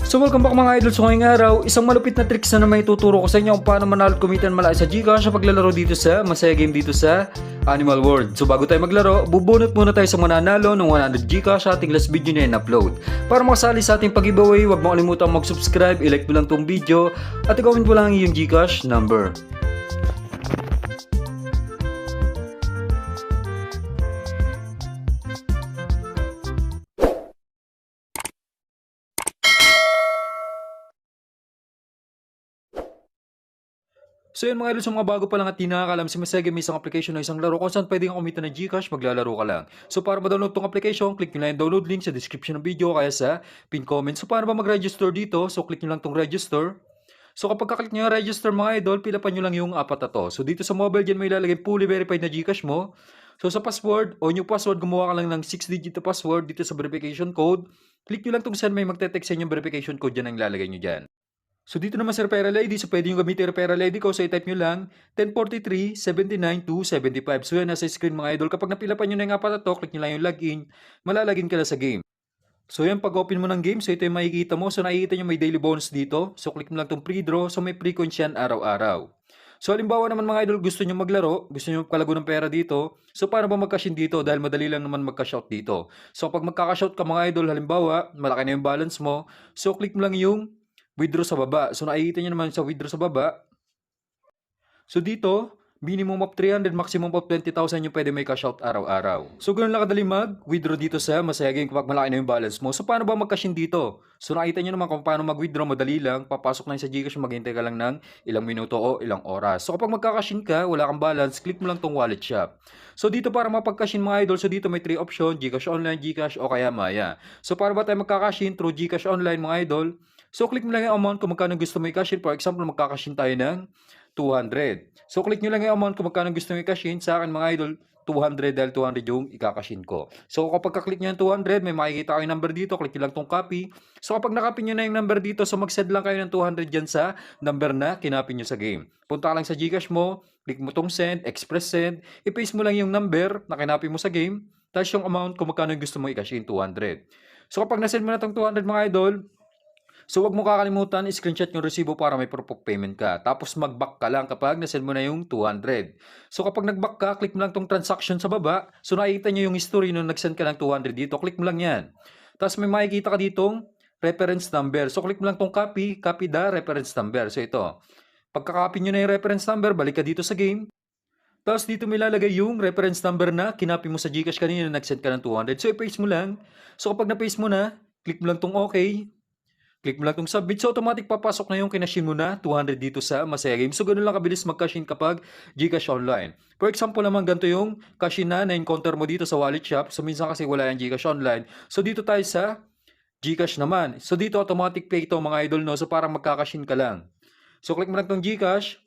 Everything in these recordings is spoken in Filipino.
So welcome back mga idol. So ngayong araw, isang malupit na tricks na may tuturo ko sa inyo kung paano manalo at kumita ng malaki sa Gcash sa paglalaro dito sa Masaya Game dito sa Animal World. So bago tayo maglaro, bubunot muna tayo sa mananalo ng 100 Gcash sa ating last video na in-upload. Para makasali sa ating pag-giveaway, huwag mo kalimutan mag-subscribe, i-like mo lang tong video at i-comment mo lang ang iyong Gcash number. So yun mga idol, sa mga bago pa lang at di nakakalam, si Masaya Game may isang application na isang laro kung saan pwede kang kumita ng Gcash, maglalaro ka lang. So para ma-download tong application, click nyo lang yung download link sa description ng video kaya sa pin comment. So paano ba mag-register dito? So click nyo lang tong register. So kapag ka-click nyo yung register mga idol, pilapan nyo lang yung apat na to. So dito sa mobile dyan may ilalagay fully verified na Gcash mo. So sa password o new password, gumawa ka lang ng 6-digit na password dito sa verification code. Click nyo lang tong send, may magte-text sa inyo yung verification code dyan ang ilalagay nyo dyan. So dito naman sa referral ID, so pwede nyo gamitin yung referral ID ko. So i-type nyo lang 1043-79-275. So yan, nasa screen mga idol. Kapag napilapan nyo na yung apat na to, click nyo lang yung login, malalagin ka na sa game. So yan, pag open mo ng game, so ito yung makikita mo. So nakikita nyo may daily bonus dito. So click mo lang itong pre-draw. So may pre-coins yan araw-araw. So halimbawa naman mga idol, gusto nyo maglaro, gusto nyo magkalago ng pera dito. So paano ba mag-cash in dito? Dahil madali lang naman mag-cash out dito. So kapag magka-cash out ka mga idol, halimbawa, malaki na yung balance mo. So click mo lang yung withdraw sa baba. So nakikita nyo naman sa withdraw sa baba. So dito, minimum of 300, maximum of 20,000 yung pwede may cash out araw-araw. So ganoon lang kadali mag-withdraw dito sa Masaya Game kapag malaki na yung balance mo. So paano ba mag-cash in dito? So nakita nyo naman kung paano mag-withdraw, madali lang. Papasok na sa Gcash, maghintay ka lang ng ilang minuto o ilang oras. So kapag magka-cash in ka, wala kang balance, click mo lang tong wallet shop. So dito para mapag-cash in mga idol, so dito may 3 option, Gcash Online, Gcash o kaya Maya. So para ba tayo magka-cash in through Gcash Online mga idol? So click mo lang yung amount kung magkano gusto mo i-cash in. For example, magka-cash in tayo ng 200. So click nyo lang yung amount kung magkano gusto mo i-cash in. Sa akin mga idol, 200 dahil 200 yung i-cash in ko. So kapag ka-click nyo yung 200, may makikita kayo yung number dito. Click nyo lang tong copy. So kapag nakopy nyo na yung number dito, so mag-send lang kayo ng 200 dyan sa number na kinopy nyo sa game. Punta ka lang sa Gcash mo, click mo tong send, express send, i-paste mo lang yung number na kinopy mo sa game, tapos yung amount kung magkano gusto mo i-cash in, 200. So kapag na-send mo na tong 200 mga idol, so wag mo kakalimutan, screenshot yung resibo para may proof of payment ka. Tapos mag-back ka lang kapag nasend mo na yung 200. So kapag nag-back ka, click mo lang tong transaction sa baba. So nakikita nyo yung history nung nag-send ka ng 200 dito. Click mo lang yan. Tapos may makikita ka ditong reference number. So click mo lang tong copy the reference number. So ito. Pagka-copy nyo na yung reference number, balik ka dito sa game. Tapos dito may lalagay yung reference number na kinopy mo sa Gcash kanina na nag-send ka ng 200. So i-paste mo lang. So kapag na-paste mo na, click mo lang tong okay. Click mo lang itong submit. So, automatic papasok na yung kinashin mo na 200 dito sa Masaya Game. So, ganun lang kabilis mag-cash-in kapag Gcash Online. For example naman, ganito yung cash-in na encounter mo dito sa wallet shop. So, minsan kasi wala yung Gcash Online. So, dito tayo sa Gcash naman. So, dito automatic pay ito mga idol, no? So, parang magka-cash-in ka lang. So, click mo lang itong Gcash.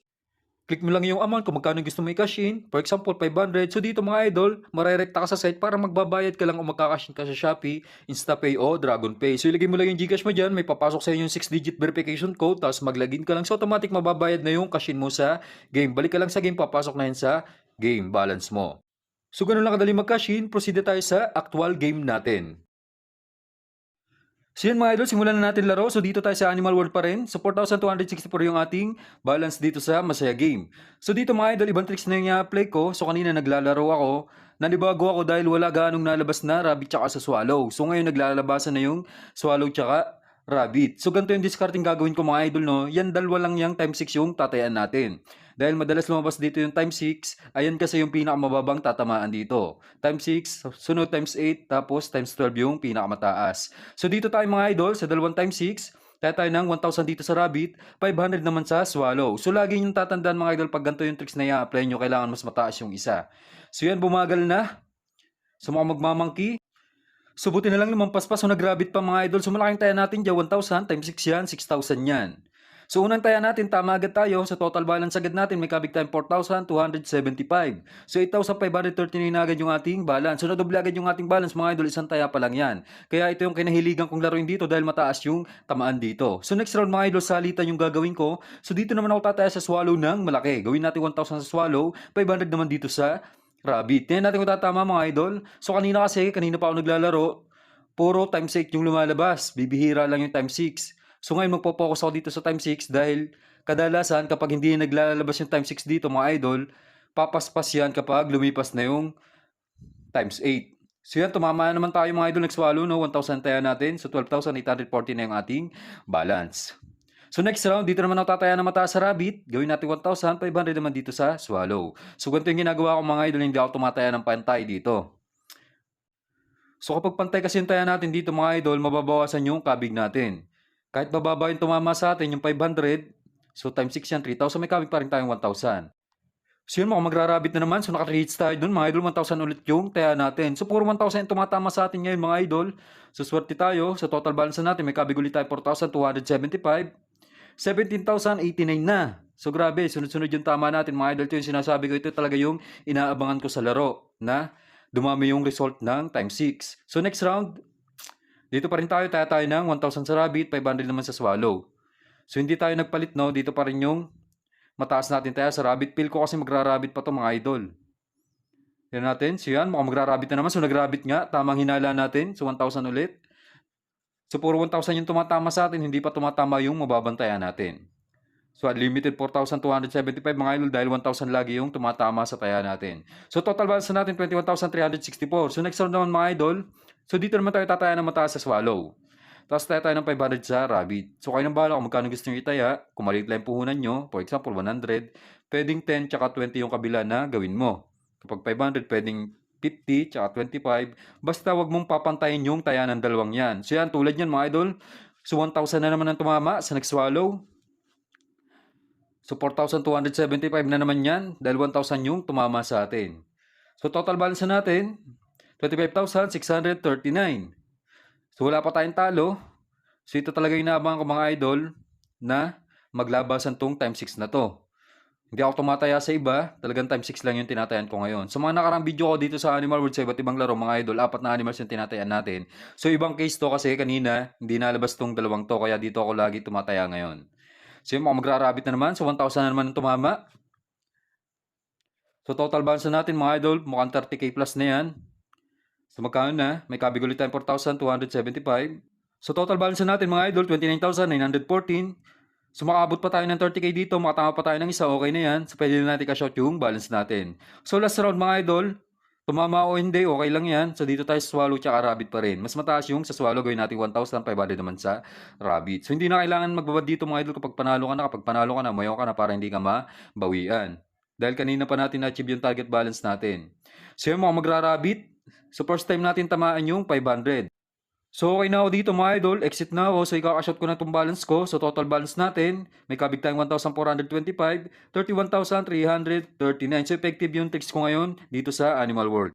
Click mo lang yung amount kung magkano gusto mo i-cash in. For example, 500. So dito mga idol, marerekta ka sa site para magbabayad ka lang o magka-cash in ka sa Shopee, InstaPay o DragonPay. So ilagay mo lang yung Gcash mo dyan, may papasok sa inyo yung 6-digit verification code, tapos mag-login ka lang. So automatic mababayad na yung cash in mo sa game. Balik ka lang sa game, papasok na yun sa game balance mo. So ganun lang kadali mag-cash in, proceed tayo sa actual game natin. So yun mga idol, simulan na natin laro. So dito tayo sa Animal World pa rin. So 4,264 yung ating balance dito sa Masaya Game. So dito mga idol, ibang tricks na yung i-apply ko. So kanina naglalaro ako. Nanibago ako dahil wala ganong nalabas na rabbit tsaka sa swallow. So ngayon naglalabasan na yung swallow tsaka rabbit. So ganito yung discarding gagawin ko mga idol, no. Yan dalawa lang yung times 6 yung tatayan natin. Dahil madalas lumabas dito yung times 6, ayan kasi yung pinakamababang tatamaan dito. Times 6, sunod times 8, tapos times 12 yung pinakamataas. So dito tayo mga idol, sa dalawang times 6, tayo ng 1,000 dito sa rabbit, 500 naman sa swallow. So lagi yung tatandaan mga idol, pag ganito yung tricks na i-apply nyo, kailangan mas mataas yung isa. So yan, bumagal na. So mga magmamangki. So buti na lang lumampas pa, so nag-rabbit pa mga idol. So malaking taya natin dyan, 1,000 times 6 yan, 6,000 yan. So unang taya natin, tama agad tayo. Sa total balance agad natin, may kabig tayong 4,275. So 8,539 na agad yung ating balance. So nadoble agad yung ating balance mga idol, isang taya pa lang yan. Kaya ito yung kinahiligan kong laruin dito dahil mataas yung tamaan dito. So next round mga idol, salitan yung gagawin ko. So dito naman ako tataya sa swallow ng malaki. Gawin natin 1,000 sa swallow, 500 naman dito sa rabbit. Tingnan natin kung tatama mga idol. So kanina pa ako naglalaro, puro times 8 yung lumalabas. Bibihira lang yung times 6. So ngayon magpo-focus ako dito sa times 6 dahil kadalasan kapag hindi naglalabas yung times 6 dito mga idol, papaspas yan kapag lumipas na yung times 8. So yan, tumama na naman tayo mga idol, nag-swallow, no? 1,000 tayo natin. So 12,840 na yung ating balance. So next round, dito naman ako tataya na mataas sa rabbit. Gawin natin 1,500 naman dito sa swallow. So ganito yung ginagawa ko mga idol, hindi ako tumataya ng pantay dito. So kapag pantay kasi yung taya natin dito mga idol, mababawasan yung kabig natin. Kahit bababa yung tumama sa atin, yung 500, so times 6 yan, 3,000, may kabig pa rin tayong 1,000. So yun, mukhang magrarabit na naman. So naka-reach tayo dun mga idol, 1,000 ulit yung taya natin. So puro 1,000 yung tumatama sa atin ngayon mga idol. So swerte tayo. Sa total balance na natin, may kabig ulit tayo 4,275. 17,089 na. So grabe, sunod-sunod yung tama natin mga idol. Ito yung sinasabi ko, ito talaga yung inaabangan ko sa laro na dumami yung result ng times 6. So next round, dito pa rin tayo, taya tayo ng 1,000 sa rabbit, 500 naman sa swallow. So hindi tayo nagpalit, no? Dito pa rin yung mataas natin taya sa rabbit. Feel ko kasi magra-rabbit pa to mga idol. Yan natin. So yan, mukhang magra-rabbit na naman. So nag-rabbit nga, tamang hinala natin. So 1,000 ulit. So puro 1,000 yung tumatama sa atin, hindi pa tumatama yung mababantayan natin. So unlimited 4,275 mga idol dahil 1,000 lagi yung tumatama sa taya natin. So total balance natin 21,364. So next round naman mga idol. So dito naman tayo tataya ng mataas sa swallow. Tapos tayo ng 500 sa rabbit. So kayo nang bahala kung magkano gusto nyo itaya. Kung maliit lang yung puhunan nyo, for example 100, pwedeng 10 tsaka 20 yung kabila na gawin mo. Kapag 500, pwedeng 50 tsaka 25. Basta wag mong papantayin yung taya ng dalawang yan. So yan, tulad yan mga idol. So 1,000 na naman ang tumama sa nag-swallow. So 4,275 na naman yan dahil 1,000 yung tumama sa atin. So total balance na natin, 25,639. So wala pa tayong talo. So ito talaga yung inaabangan ko mga idol na maglabasan tong times 6 na to. Hindi ako tumataya sa iba, talagang times 6 lang yung tinatayan ko ngayon. Sa mga nakarang video ko dito sa Animal World sa iba't ibang laro mga idol, 4 na animals yung tinatayan natin. So ibang case to kasi kanina hindi nalabas tong dalawang to kaya dito ako lagi tumataya ngayon. So yung mga magrarabit na naman, so 1,000 na naman yung tumama. So total balance na natin mga idol, mukhang 30k plus na yan. So magkano na? May kabig ulit tayong 4,275. So total balance na natin mga idol, 29,914. So makaabot pa tayo ng 30k dito, makatama pa tayo ng isa, okay na yan. So pwede na natin ka-shot yung balance natin. So last round mga idol, tumama o hindi, okay lang yan. So dito tayo sa swallow tsaka rabbit pa rin. Mas mataas yung sa swallow, gawin natin 1,500 naman sa rabbit. So hindi na kailangan magbabad dito mga idol kapag panalo ka na. Kapag panalo ka na, mayaw ka na para hindi ka mabawian. Dahil kanina pa natin na-achieve yung target balance natin. So yung mga magra-rabbit, so first time natin tamaan yung 500. So okay na ako dito mga idol, exit na ako. So ikakashot ko na itong balance ko. So total balance natin, may kabig tayong 1,425, 31,339. So effective yung tricks ko ngayon dito sa Animal World.